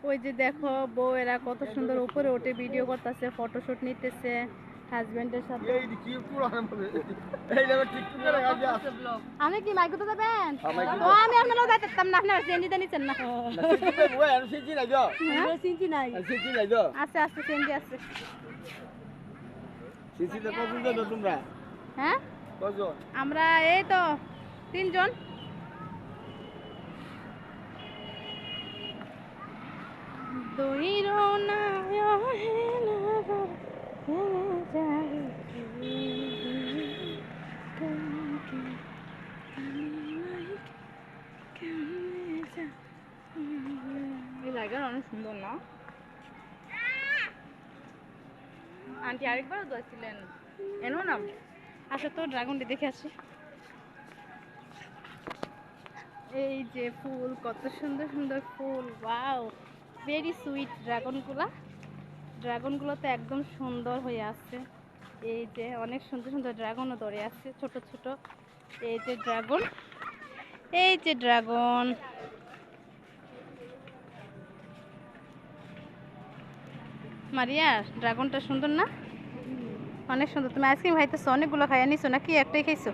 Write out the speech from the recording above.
ওই যে দেখো বউয়েরা কত সুন্দর উপরে উঠে ভিডিও করতেছে, ফটোশুট নিতেছে হাজবেন্ডের সাথে। আমি কি মাইক তো যাবেন? ও আমি আর মনে যাইতাম না, আপনারা সেন্ডি তে নিছেন না। সিনজি নাই। আছে আছে সেন্ডি আছে। সিসিতে কতজন যাও তোমরা? হ্যাঁ কতজন? আমরা এই তো 3 জন। দইরো না এই জায়গাটা অনেক সুন্দর না আন্টি? আরেকবারও দোয়াছিলেন এনো নাম। আচ্ছা তো ড্রাগনটি দেখে আসি। এই যে ফুল, কত সুন্দর সুন্দর ফুল, ওয়াও ভেরি সুইট। ড্রাগনগুলো তো একদম সুন্দর হয়ে আছে। এই যে অনেক সুন্দর সুন্দর ড্রাগনও ধরে আছে, ছোট ছোট। এই যে ড্রাগন, এই যে ড্রাগন। মারিয়া ড্রাগনটা সুন্দর না? অনেক সুন্দর। তুমি আইসক্রিম খাইতেছো, অনেকগুলো খাইয়া নিছো নাকি একটাই খাইছো?